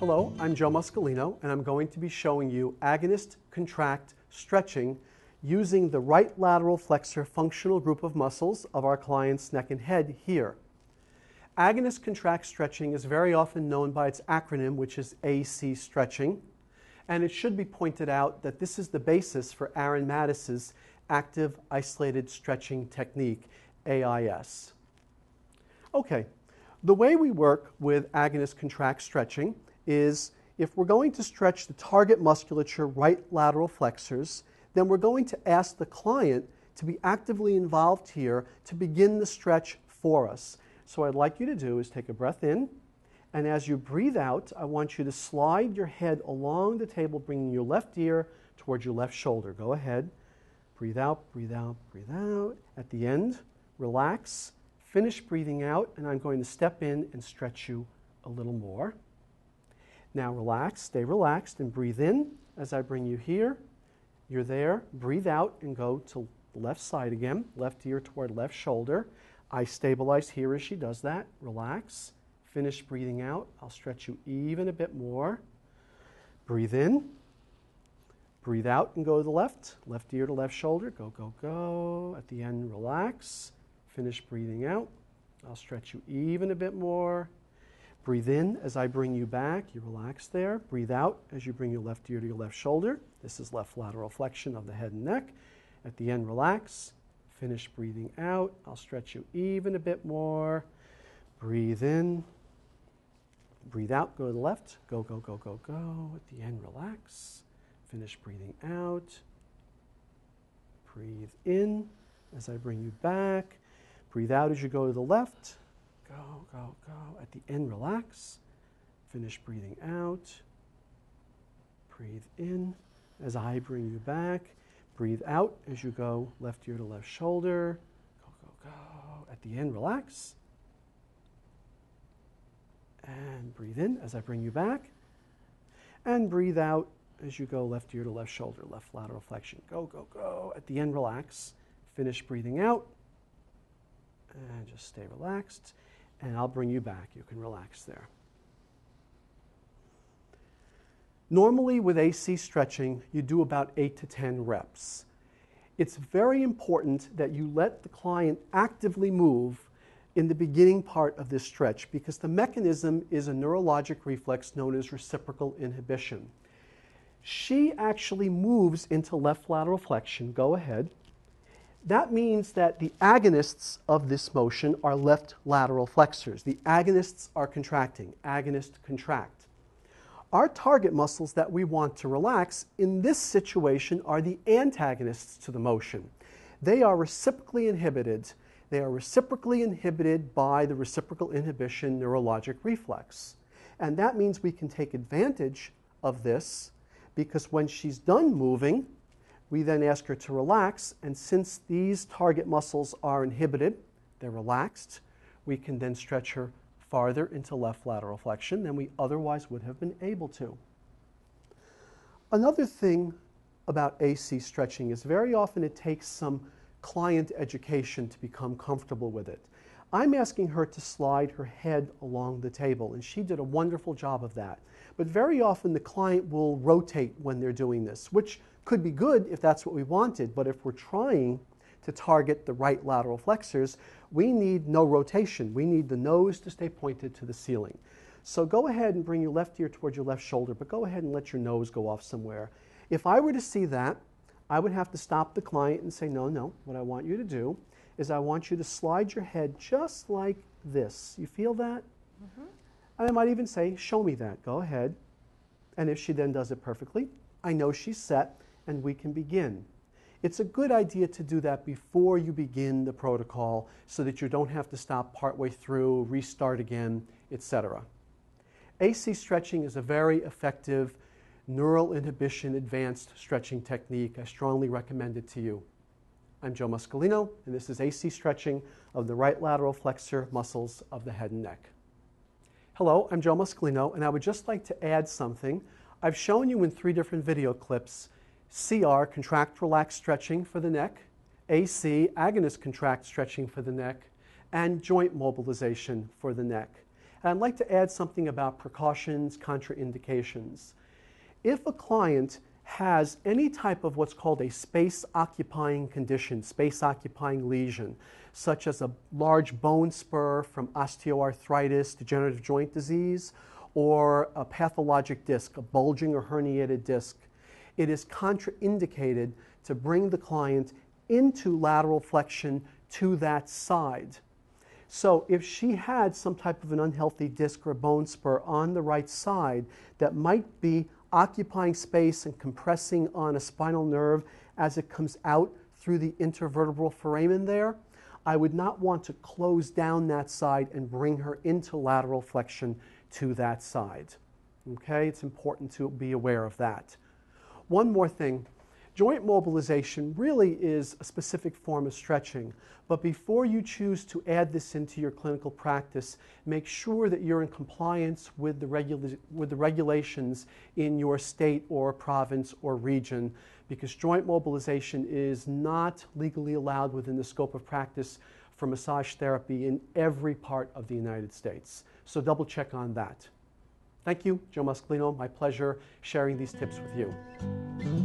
Hello, I'm Joe Muscolino, and I'm going to be showing you agonist contract stretching using the right lateral flexor functional group of muscles of our client's neck and head here. Agonist contract stretching is very often known by its acronym, which is AC stretching, and it should be pointed out that this is the basis for Aaron Mattis's active isolated stretching technique, AIS. Okay, the way we work with agonist contract stretching is if we're going to stretch the target musculature, right lateral flexors, then we're going to ask the client to be actively involved here to begin the stretch for us. So what I'd like you to do is take a breath in, and as you breathe out, I want you to slide your head along the table, bringing your left ear towards your left shoulder. Go ahead. Breathe out, breathe out, breathe out. At the end, relax. Finish breathing out, and I'm going to step in and stretch you a little more. Now relax, stay relaxed, and breathe in as I bring you here. You're there. Breathe out and go to the left side again, left ear toward left shoulder. I stabilize here as she does that. Relax. Finish breathing out. I'll stretch you even a bit more. Breathe in. Breathe out and go to the left. Left ear to left shoulder. Go, go, go. At the end, relax. Finish breathing out. I'll stretch you even a bit more. Breathe in as I bring you back. You relax there. Breathe out as you bring your left ear to your left shoulder. This is left lateral flexion of the head and neck. At the end, relax. Finish breathing out. I'll stretch you even a bit more. Breathe in. Breathe out. Go to the left. Go, go, go, go, go. At the end, relax. Finish breathing out. Breathe in as I bring you back. Breathe out as you go to the left. Go, go, go. At the end, relax. Finish breathing out. Breathe in as I bring you back. Breathe out as you go left ear to left shoulder. Go, go, go. At the end, relax. And breathe in as I bring you back. And breathe out as you go left ear to left shoulder, left lateral flexion. Go, go, go. At the end, relax. Finish breathing out. And just stay relaxed. And I'll bring you back. You can relax there. Normally with AC stretching, you do about 8 to 10 reps. It's very important that you let the client actively move in the beginning part of this stretch because the mechanism is a neurologic reflex known as reciprocal inhibition. She actually moves into left lateral flexion. Go ahead. That means that the agonists of this motion are left lateral flexors. The agonists are contracting. Agonist contract. Our target muscles that we want to relax in this situation are the antagonists to the motion. They are reciprocally inhibited. They are reciprocally inhibited by the reciprocal inhibition neurologic reflex. And that means we can take advantage of this because when she's done moving, we then ask her to relax, and since these target muscles are inhibited, they're relaxed, we can then stretch her farther into left lateral flexion than we otherwise would have been able to. Another thing about AC stretching is very often it takes some client education to become comfortable with it. I'm asking her to slide her head along the table, and she did a wonderful job of that. But very often the client will rotate when they're doing this, which could be good if that's what we wanted, but if we're trying to target the right lateral flexors, we need no rotation. We need the nose to stay pointed to the ceiling. So go ahead and bring your left ear towards your left shoulder, but go ahead and let your nose go off somewhere. If I were to see that, I would have to stop the client and say, no, no, what I want you to do is I want you to slide your head just like this. You feel that? Mm-hmm. And I might even say, show me that. Go ahead. And if she then does it perfectly, I know she's set and we can begin. It's a good idea to do that before you begin the protocol so that you don't have to stop partway through, restart again, etc. AC stretching is a very effective neural inhibition advanced stretching technique. I strongly recommend it to you. I'm Joe Muscolino, and this is AC stretching of the right lateral flexor muscles of the head and neck. Hello, I'm Joe Muscolino, and I would just like to add something. I've shown you in 3 different video clips CR, contract relax stretching for the neck, AC, agonist contract stretching for the neck, and joint mobilization for the neck. I'd like to add something about precautions, contraindications. If a client has any type of what's called a space-occupying condition, space-occupying lesion, such as a large bone spur from osteoarthritis, degenerative joint disease, or a pathologic disc, a bulging or herniated disc, it is contraindicated to bring the client into lateral flexion to that side. So if she had some type of an unhealthy disc or bone spur on the right side that might be occupying space and compressing on a spinal nerve as it comes out through the intervertebral foramen there, I would not want to close down that side and bring her into lateral flexion to that side. Okay, it's important to be aware of that. One more thing, joint mobilization really is a specific form of stretching, but before you choose to add this into your clinical practice, make sure that you're in compliance with the regulations in your state or province or region, because joint mobilization is not legally allowed within the scope of practice for massage therapy in every part of the United States. So double check on that. Thank you, Joe Muscolino. My pleasure sharing these tips with you.